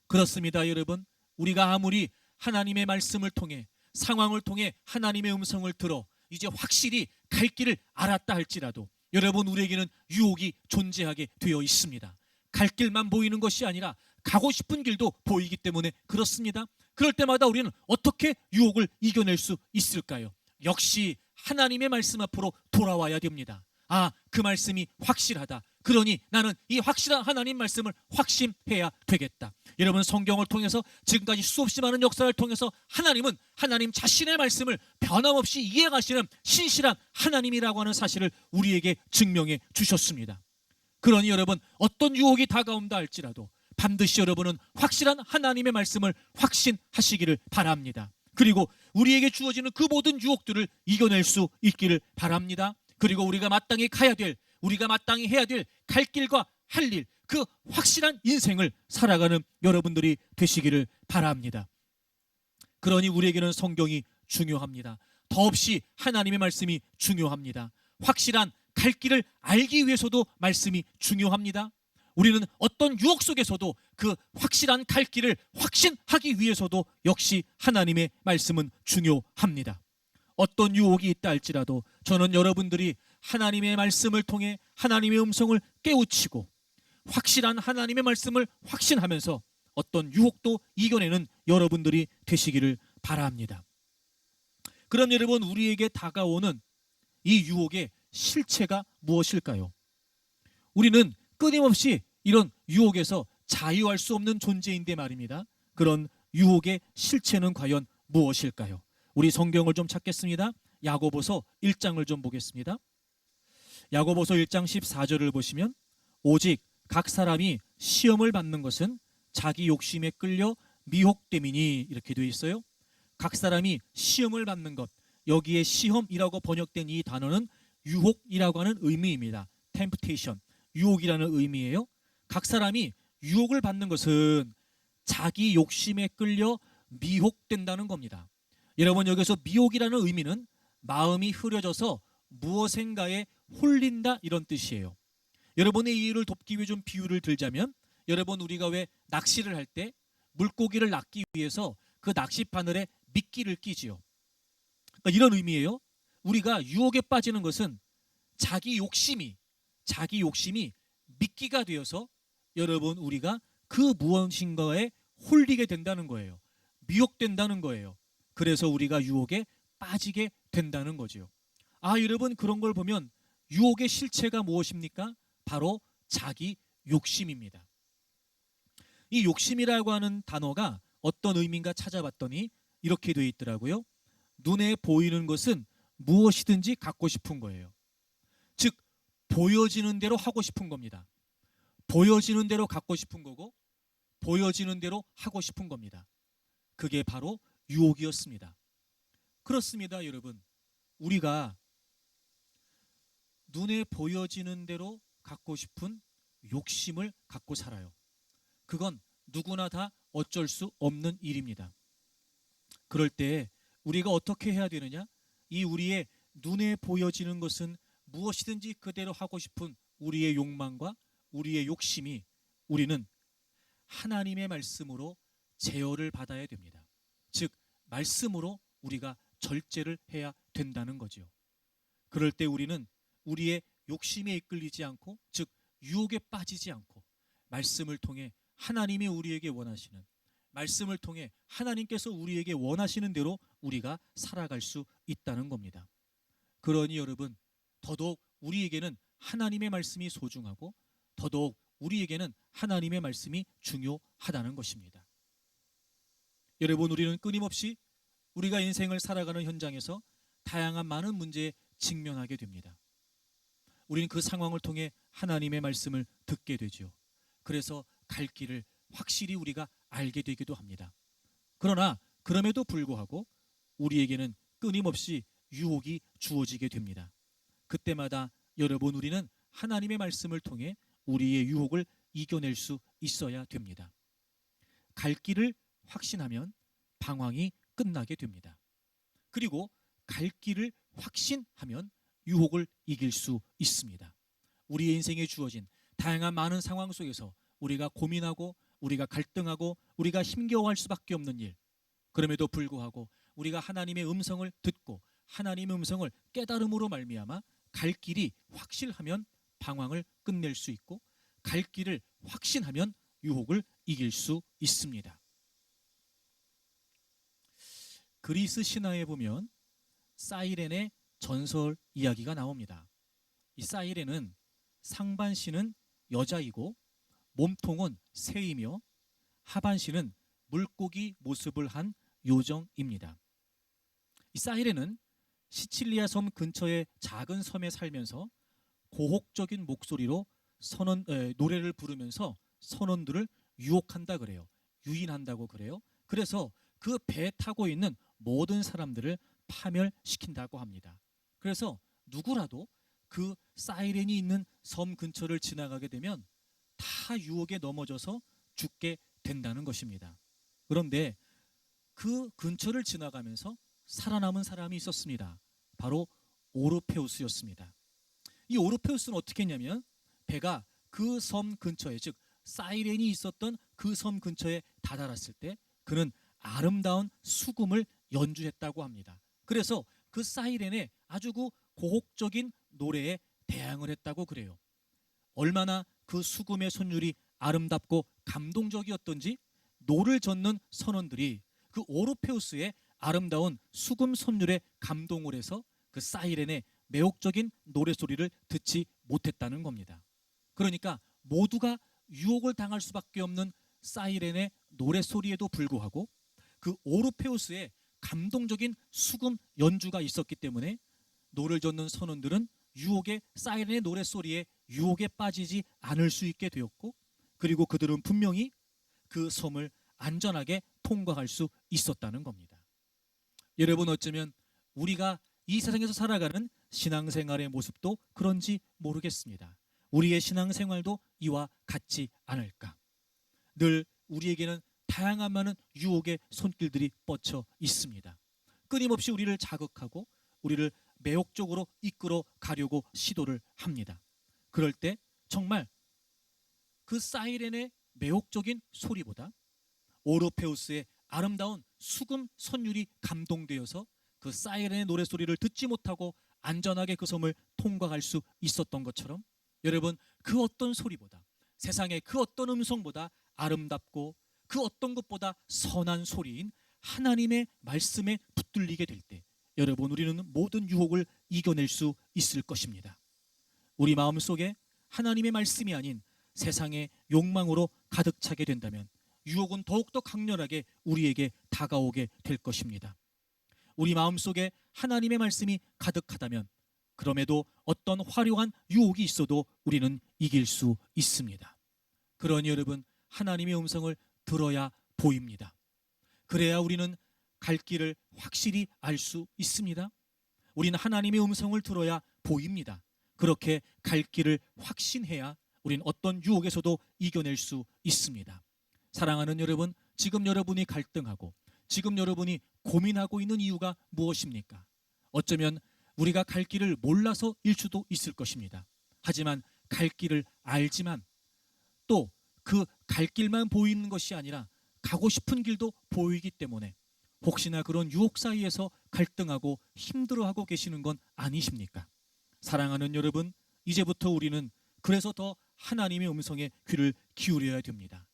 그렇습니다, 여러분. 우리가 아무리 하나님의 말씀을 통해 상황을 통해 하나님의 음성을 들어 이제 확실히 갈 길을 알았다 할지라도 여러분, 우리에게는 유혹이 존재하게 되어 있습니다. 갈 길만 보이는 것이 아니라 가고 싶은 길도 보이기 때문에 그렇습니다. 그럴 때마다 우리는 어떻게 유혹을 이겨낼 수 있을까요? 역시 하나님의 말씀 앞으로 돌아와야 됩니다. 그 말씀이 확실하다. 그러니 나는 이 확실한 하나님 말씀을 확신해야 되겠다. 여러분, 성경을 통해서 지금까지 수없이 많은 역사를 통해서 하나님은 하나님 자신의 말씀을 변함없이 이해하시는 신실한 하나님이라고 하는 사실을 우리에게 증명해 주셨습니다. 그러니 여러분, 어떤 유혹이 다가온다 할지라도 반드시 여러분은 확실한 하나님의 말씀을 확신하시기를 바랍니다. 그리고 우리에게 주어지는 그 모든 유혹들을 이겨낼 수 있기를 바랍니다. 그리고 우리가 마땅히 가야 될, 우리가 마땅히 해야 될 갈 길과 할 일, 그 확실한 인생을 살아가는 여러분들이 되시기를 바랍니다. 그러니 우리에게는 성경이 중요합니다. 더없이 하나님의 말씀이 중요합니다. 확실한 갈 길을 알기 위해서도 말씀이 중요합니다. 우리는 어떤 유혹 속에서도 그 확실한 갈 길을 확신하기 위해서도 역시 하나님의 말씀은 중요합니다. 어떤 유혹이 있다 할지라도 저는 여러분들이 하나님의 말씀을 통해 하나님의 음성을 깨우치고 확실한 하나님의 말씀을 확신하면서 어떤 유혹도 이겨내는 여러분들이 되시기를 바랍니다. 그럼 여러분, 우리에게 다가오는 이 유혹의 실체가 무엇일까요? 우리는 끊임없이 이런 유혹에서 자유할 수 없는 존재인데 말입니다. 그런 유혹의 실체는 과연 무엇일까요? 우리 성경을 좀 찾겠습니다. 야고보서 1장을 좀 보겠습니다. 야고보서 1장 14절을 보시면 오직 각 사람이 시험을 받는 것은 자기 욕심에 끌려 미혹됨이니 이렇게 되어 있어요. 각 사람이 시험을 받는 것, 여기에 시험이라고 번역된 이 단어는 유혹이라고 하는 의미입니다. temptation, 유혹이라는 의미예요. 각 사람이 유혹을 받는 것은 자기 욕심에 끌려 미혹된다는 겁니다. 여러분, 여기서 미혹이라는 의미는 마음이 흐려져서 무엇인가에 홀린다 이런 뜻이에요. 여러분의 이해를 돕기 위해 좀 비유를 들자면, 여러분, 우리가 왜 낚시를 할 때 물고기를 낚기 위해서 그 낚시바늘에 미끼를 끼지요. 그러니까 이런 의미예요. 우리가 유혹에 빠지는 것은 자기 욕심이 미끼가 되어서 여러분, 우리가 그 무엇인가에 홀리게 된다는 거예요. 미혹된다는 거예요. 그래서 우리가 유혹에 빠지게 된다는 거죠. 여러분, 그런 걸 보면 유혹의 실체가 무엇입니까? 바로 자기 욕심입니다. 이 욕심이라고 하는 단어가 어떤 의미인가 찾아봤더니 이렇게 되어 있더라고요. 눈에 보이는 것은 무엇이든지 갖고 싶은 거예요. 즉, 보여지는 대로 하고 싶은 겁니다. 보여지는 대로 갖고 싶은 거고 보여지는 대로 하고 싶은 겁니다. 그게 바로 유혹이었습니다. 그렇습니다, 여러분. 우리가 눈에 보여지는 대로 갖고 싶은 욕심을 갖고 살아요. 그건 누구나 다 어쩔 수 없는 일입니다. 그럴 때 우리가 어떻게 해야 되느냐? 이 우리의 눈에 보여지는 것은 무엇이든지 그대로 하고 싶은 우리의 욕망과 우리의 욕심이 우리는 하나님의 말씀으로 제어를 받아야 됩니다. 즉, 말씀으로 우리가 절제를 해야 된다는 거죠. 그럴 때 우리는 우리의 욕심에 이끌리지 않고, 즉 유혹에 빠지지 않고 말씀을 통해 하나님이 우리에게 원하시는, 말씀을 통해 하나님께서 우리에게 원하시는 대로 우리가 살아갈 수 있다는 겁니다. 그러니 여러분, 더더욱 우리에게는 하나님의 말씀이 소중하고 더더욱 우리에게는 하나님의 말씀이 중요하다는 것입니다. 여러분, 우리는 끊임없이 우리가 인생을 살아가는 현장에서 다양한 많은 문제에 직면하게 됩니다. 우리는 그 상황을 통해 하나님의 말씀을 듣게 되죠. 그래서 갈 길을 확실히 우리가 알게 되기도 합니다. 그러나 그럼에도 불구하고 우리에게는 끊임없이 유혹이 주어지게 됩니다. 그때마다 여러분, 우리는 하나님의 말씀을 통해 우리의 유혹을 이겨낼 수 있어야 됩니다. 갈 길을 확신하면 방황이 끝나게 됩니다. 그리고 갈 길을 확신하면 유혹을 이길 수 있습니다. 우리의 인생에 주어진 다양한 많은 상황 속에서 우리가 고민하고 우리가 갈등하고 우리가 힘겨워할 수밖에 없는 일, 그럼에도 불구하고 우리가 하나님의 음성을 듣고 하나님의 음성을 깨달음으로 말미암아 갈 길이 확실하면 방황을 끝낼 수 있고, 갈 길을 확신하면 유혹을 이길 수 있습니다. 그리스 신화에 보면 사이렌의 전설 이야기가 나옵니다. 이 사이렌은 상반신은 여자이고 몸통은 새이며 하반신은 물고기 모습을 한 요정입니다. 이 사이렌은 시칠리아 섬 근처의 작은 섬에 살면서 고혹적인 목소리로 노래를 부르면서 선원들을 유혹한다 그래요. 유인한다고 그래요. 그래서 그 배에 타고 있는 모든 사람들을 파멸시킨다고 합니다. 그래서 누구라도 그 사이렌이 있는 섬 근처를 지나가게 되면 다 유혹에 넘어져서 죽게 된다는 것입니다. 그런데 그 근처를 지나가면서 살아남은 사람이 있었습니다. 바로 오르페우스였습니다. 이 오르페우스는 어떻게 했냐면 배가 그 섬 근처에, 즉 사이렌이 있었던 그 섬 근처에 다다랐을 때 그는 아름다운 수금을 연주했다고 합니다. 그래서 그 사이렌의 아주 고혹적인 노래에 대항을 했다고 그래요. 얼마나 그 수금의 선율이 아름답고 감동적이었던지 노를 젓는 선원들이 그 오르페우스의 아름다운 수금 선율에 감동을 해서 그 사이렌의 매혹적인 노래소리를 듣지 못했다는 겁니다. 그러니까 모두가 유혹을 당할 수밖에 없는 사이렌의 노래소리에도 불구하고 그 오르페우스의 감동적인 수금 연주가 있었기 때문에 노를 젓는 선원들은 사이렌의 노래소리에 유혹에 빠지지 않을 수 있게 되었고, 그리고 그들은 분명히 그 섬을 안전하게 통과할 수 있었다는 겁니다. 여러분, 어쩌면 우리가 이 세상에서 살아가는 신앙생활의 모습도 그런지 모르겠습니다. 우리의 신앙생활도 이와 같지 않을까? 늘 우리에게는 다양한 많은 유혹의 손길들이 뻗쳐 있습니다. 끊임없이 우리를 자극하고 우리를 매혹적으로 이끌어 가려고 시도를 합니다. 그럴 때 정말 그 사이렌의 매혹적인 소리보다 오르페우스의 아름다운 수금 선율이 감동되어서 그 사이렌의 노래소리를 듣지 못하고 안전하게 그 섬을 통과할 수 있었던 것처럼, 여러분, 그 어떤 소리보다, 세상의 그 어떤 음성보다 아름답고 그 어떤 것보다 선한 소리인 하나님의 말씀에 붙들리게 될 때 여러분, 우리는 모든 유혹을 이겨낼 수 있을 것입니다. 우리 마음속에 하나님의 말씀이 아닌 세상의 욕망으로 가득 차게 된다면 유혹은 더욱더 강렬하게 우리에게 다가오게 될 것입니다. 우리 마음속에 하나님의 말씀이 가득하다면 그럼에도 어떤 화려한 유혹이 있어도 우리는 이길 수 있습니다. 그러니 여러분, 하나님의 음성을 들어야 보입니다. 그래야 우리는 갈 길을 확실히 알 수 있습니다. 우리는 하나님의 음성을 들어야 보입니다. 그렇게 갈 길을 확신해야 우리는 어떤 유혹에서도 이겨낼 수 있습니다. 사랑하는 여러분, 지금 여러분이 갈등하고 지금 여러분이 고민하고 있는 이유가 무엇입니까? 어쩌면 우리가 갈 길을 몰라서일 수도 있을 것입니다. 하지만 갈 길을 알지만 또 그 갈 길만 보이는 것이 아니라 가고 싶은 길도 보이기 때문에 혹시나 그런 유혹 사이에서 갈등하고 힘들어하고 계시는 건 아니십니까? 사랑하는 여러분, 이제부터 우리는 그래서 더 하나님의 음성에 귀를 기울여야 됩니다.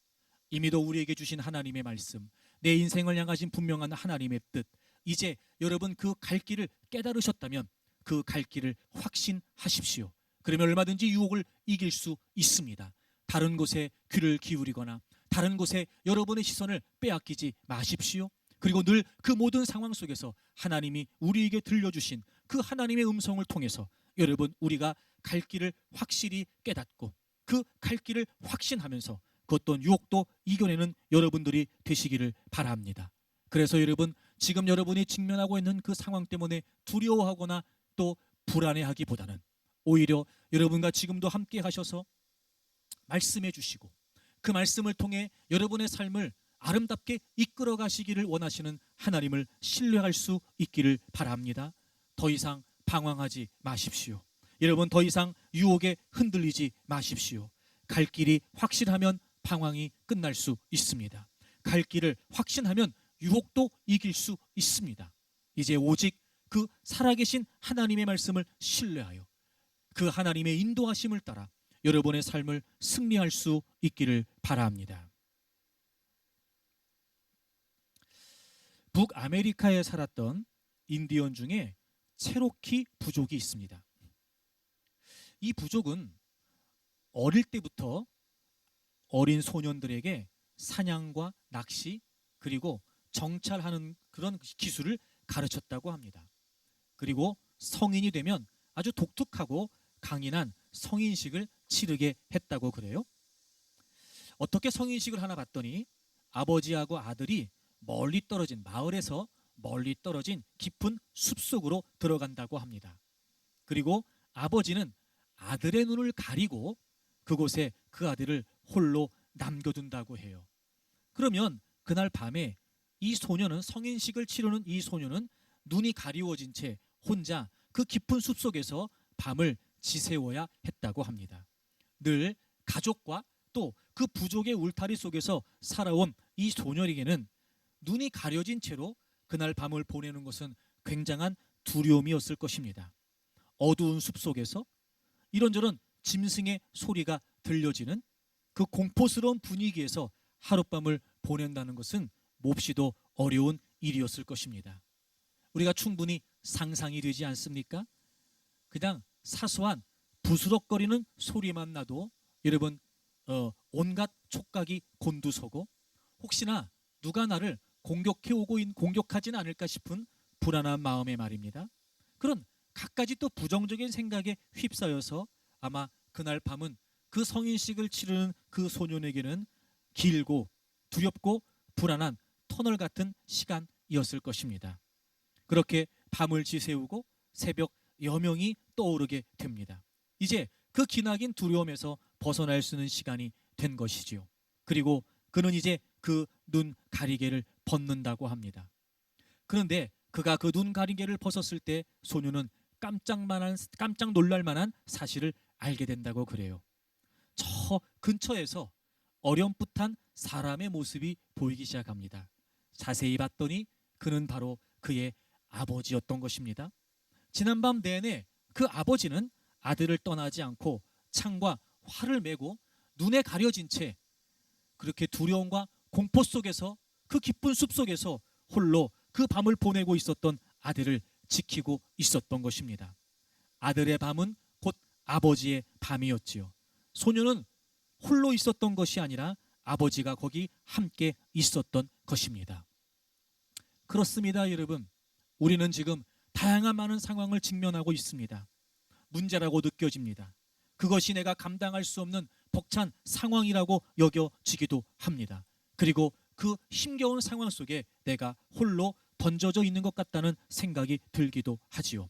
이미도 우리에게 주신 하나님의 말씀, 내 인생을 향하신 분명한 하나님의 뜻, 이제 여러분 그 갈 길을 깨달으셨다면 그 갈 길을 확신하십시오. 그러면 얼마든지 유혹을 이길 수 있습니다. 다른 곳에 귀를 기울이거나 다른 곳에 여러분의 시선을 빼앗기지 마십시오. 그리고 늘 그 모든 상황 속에서 하나님이 우리에게 들려주신 그 하나님의 음성을 통해서 여러분, 우리가 갈 길을 확실히 깨닫고 그 갈 길을 확신하면서 그 어떤 유혹도 이겨내는 여러분들이 되시기를 바랍니다. 그래서 여러분, 지금 여러분이 직면하고 있는 그 상황 때문에 두려워하거나 또 불안해하기보다는 오히려 여러분과 지금도 함께 하셔서 말씀해 주시고 그 말씀을 통해 여러분의 삶을 아름답게 이끌어 가시기를 원하시는 하나님을 신뢰할 수 있기를 바랍니다. 더 이상 방황하지 마십시오. 여러분, 더 이상 유혹에 흔들리지 마십시오. 갈 길이 확실하면 방황이 끝날 수 있습니다. 갈 길을 확신하면 유혹도 이길 수 있습니다. 이제 오직 그 살아계신 하나님의 말씀을 신뢰하여 그 하나님의 인도하심을 따라 여러분의 삶을 승리할 수 있기를 바랍니다. 북아메리카에 살았던 인디언 중에 체로키 부족이 있습니다. 이 부족은 어릴 때부터 어린 소년들에게 사냥과 낚시 그리고 정찰하는 그런 기술을 가르쳤다고 합니다. 그리고 성인이 되면 아주 독특하고 강인한 성인식을 치르게 했다고 그래요. 어떻게 성인식을 하나 봤더니 아버지하고 아들이 멀리 떨어진 마을에서 멀리 떨어진 깊은 숲속으로 들어간다고 합니다. 그리고 아버지는 아들의 눈을 가리고 그곳에 그 아들을 홀로 남겨둔다고 해요. 그러면 그날 밤에 이 소녀는 성인식을 치르는 이 소녀는 눈이 가리워진 채 혼자 그 깊은 숲속에서 밤을 지새워야 했다고 합니다. 늘 가족과 또 그 부족의 울타리 속에서 살아온 이 소녀에게는 눈이 가려진 채로 그날 밤을 보내는 것은 굉장한 두려움이었을 것입니다. 어두운 숲속에서 이런저런 짐승의 소리가 들려지는 그 공포스러운 분위기에서 하룻밤을 보낸다는 것은 몹시도 어려운 일이었을 것입니다. 우리가 충분히 상상이 되지 않습니까? 그냥 사소한 부스럭거리는 소리만 나도 여러분 온갖 촉각이 곤두서고 혹시나 누가 나를 공격하지는 않을까 싶은 불안한 마음에 말입니다. 그런 갖가지 또 부정적인 생각에 휩싸여서 아마 그날 밤은 그 성인식을 치르는 그 소년에게는 길고 두렵고 불안한 터널 같은 시간이었을 것입니다. 그렇게 밤을 지새우고 새벽 여명이 떠오르게 됩니다. 이제 그 기나긴 두려움에서 벗어날 수 있는 시간이 된 것이지요. 그리고 그는 이제 그 눈 가리개를 벗는다고 합니다. 그런데 그가 그 눈 가리개를 벗었을 때 소녀는 깜짝 놀랄 만한 사실을 알게 된다고 그래요. 저 근처에서 어렴풋한 사람의 모습이 보이기 시작합니다. 자세히 봤더니 그는 바로 그의 아버지였던 것입니다. 지난밤 내내 그 아버지는 아들을 떠나지 않고 창과 활을 메고 눈에 가려진 채 그렇게 두려움과 공포 속에서 그 깊은 숲 속에서 홀로 그 밤을 보내고 있었던 아들을 지키고 있었던 것입니다. 아들의 밤은 곧 아버지의 밤이었지요. 소녀는 홀로 있었던 것이 아니라 아버지가 거기 함께 있었던 것입니다. 그렇습니다, 여러분. 우리는 지금 다양한 많은 상황을 직면하고 있습니다. 문제라고 느껴집니다. 그것이 내가 감당할 수 없는 벅찬 상황이라고 여겨지기도 합니다. 그리고 그 힘겨운 상황 속에 내가 홀로 던져져 있는 것 같다는 생각이 들기도 하지요.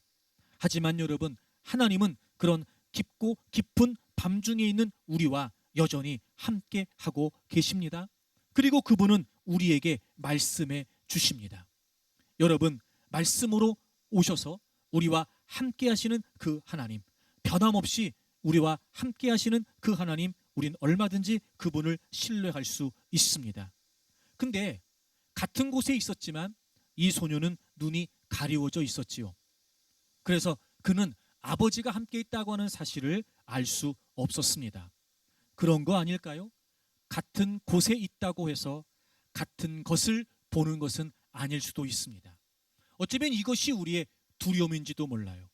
하지만 여러분, 하나님은 그런 깊고 깊은 밤중에 있는 우리와 여전히 함께 하고 계십니다. 그리고 그분은 우리에게 말씀해 주십니다. 여러분, 말씀으로 오셔서 우리와 함께 하시는 그 하나님, 변함없이 우리와 함께 하시는 그 하나님, 우린 얼마든지 그분을 신뢰할 수 있습니다. 근데 같은 곳에 있었지만 이 소녀는 눈이 가리워져 있었지요. 그래서 그는 아버지가 함께 있다고 하는 사실을 알 수 없었습니다. 그런 거 아닐까요? 같은 곳에 있다고 해서 같은 것을 보는 것은 아닐 수도 있습니다. 어쩌면 이것이 우리의 두려움인지도 몰라요.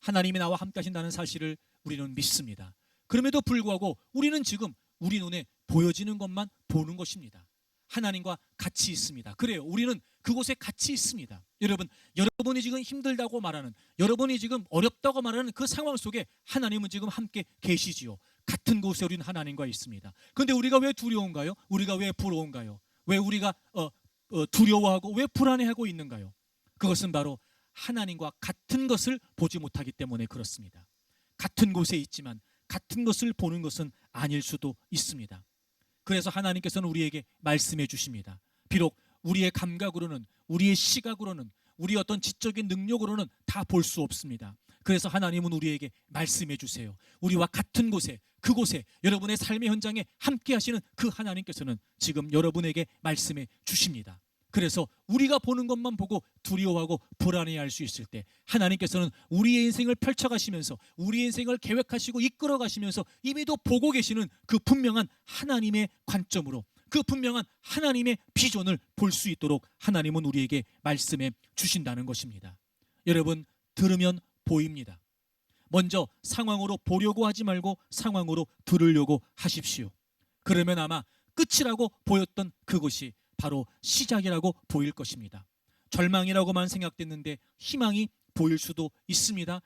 하나님이 나와 함께 하신다는 사실을 우리는 믿습니다. 그럼에도 불구하고 우리는 지금 우리 눈에 보여지는 것만 보는 것입니다. 하나님과 같이 있습니다. 그래요. 우리는 그곳에 같이 있습니다. 여러분이 지금 힘들다고 말하는, 여러분이 지금 어렵다고 말하는 그 상황 속에 하나님은 지금 함께 계시지요. 같은 곳에 우리는 하나님과 있습니다. 그런데 우리가 왜 두려운가요? 우리가 왜 부러운가요? 왜 우리가 두려워하고 왜 불안해하고 있는가요? 그것은 바로 하나님과 같은 것을 보지 못하기 때문에 그렇습니다. 같은 곳에 있지만 같은 것을 보는 것은 아닐 수도 있습니다. 그래서 하나님께서는 우리에게 말씀해 주십니다. 비록 우리의 감각으로는, 우리의 시각으로는, 우리의 어떤 지적인 능력으로는 다 볼 수 없습니다. 그래서 하나님은 우리에게 말씀해 주세요. 우리와 같은 곳에, 그곳에, 여러분의 삶의 현장에 함께 하시는 그 하나님께서는 지금 여러분에게 말씀해 주십니다. 그래서 우리가 보는 것만 보고 두려워하고 불안해할 수 있을 때 하나님께서는 우리의 인생을 펼쳐가시면서 우리의 인생을 계획하시고 이끌어가시면서 이미도 보고 계시는 그 분명한 하나님의 관점으로, 그 분명한 하나님의 비전을 볼 수 있도록 하나님은 우리에게 말씀해 주신다는 것입니다. 여러분, 들으면 보입니다. 먼저 상황으로 보려고 하지 말고 상황으로 들으려고 하십시오. 그러면 아마 끝이라고 보였던 그것이 바로 시작이라고 보일 것입니다. 절망이라고만 생각됐는데 희망이 보일 수도 있습니다.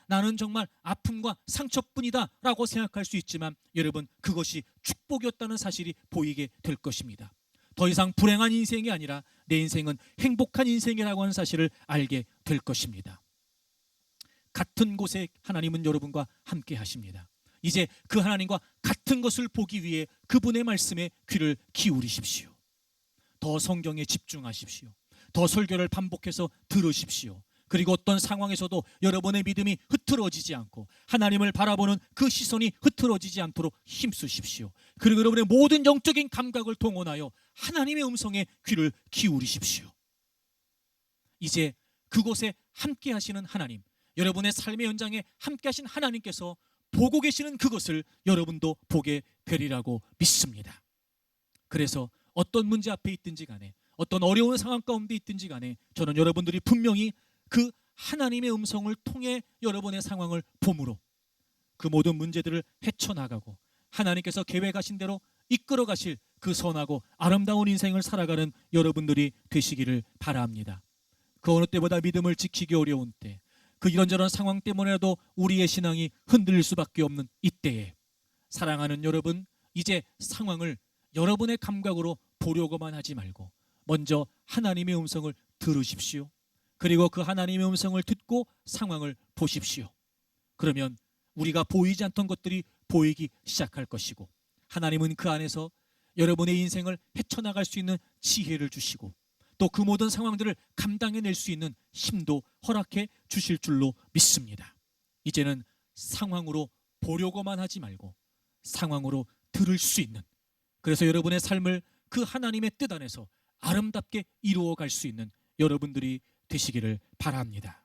나는 정말 아픔과 상처뿐이다 라고 생각할 수 있지만 여러분, 그것이 축복이었다는 사실이 보이게 될 것입니다. 더 이상 불행한 인생이 아니라 내 인생은 행복한 인생이라고 하는 사실을 알게 될 것입니다. 같은 곳에 하나님은 여러분과 함께 하십니다. 이제 그 하나님과 같은 것을 보기 위해 그분의 말씀에 귀를 기울이십시오. 더 성경에 집중하십시오. 더 설교를 반복해서 들으십시오. 그리고 어떤 상황에서도 여러분의 믿음이 흐트러지지 않고 하나님을 바라보는 그 시선이 흐트러지지 않도록 힘쓰십시오. 그리고 여러분의 모든 영적인 감각을 동원하여 하나님의 음성에 귀를 기울이십시오. 이제 그곳에 함께 하시는 하나님, 여러분의 삶의 현장에 함께 하신 하나님께서 보고 계시는 그것을 여러분도 보게 되리라고 믿습니다. 그래서 어떤 문제 앞에 있든지 간에, 어떤 어려운 상황 가운데 있든지 간에 저는 여러분들이 분명히 그 하나님의 음성을 통해 여러분의 상황을 봄으로 그 모든 문제들을 헤쳐나가고 하나님께서 계획하신 대로 이끌어 가실 그 선하고 아름다운 인생을 살아가는 여러분들이 되시기를 바랍니다. 그 어느 때보다 믿음을 지키기 어려운 때, 그 이런저런 상황 때문에라도 우리의 신앙이 흔들릴 수밖에 없는 이때에 사랑하는 여러분, 이제 상황을 여러분의 감각으로 보려고만 하지 말고 먼저 하나님의 음성을 들으십시오. 그리고 그 하나님의 음성을 듣고 상황을 보십시오. 그러면 우리가 보이지 않던 것들이 보이기 시작할 것이고 하나님은 그 안에서 여러분의 인생을 헤쳐나갈 수 있는 지혜를 주시고 또 그 모든 상황들을 감당해낼 수 있는 힘도 허락해 주실 줄로 믿습니다. 이제는 상황으로 보려고만 하지 말고 상황으로 들을 수 있는, 그래서 여러분의 삶을 그 하나님의 뜻 안에서 아름답게 이루어갈 수 있는 여러분들이 되시기를 바랍니다.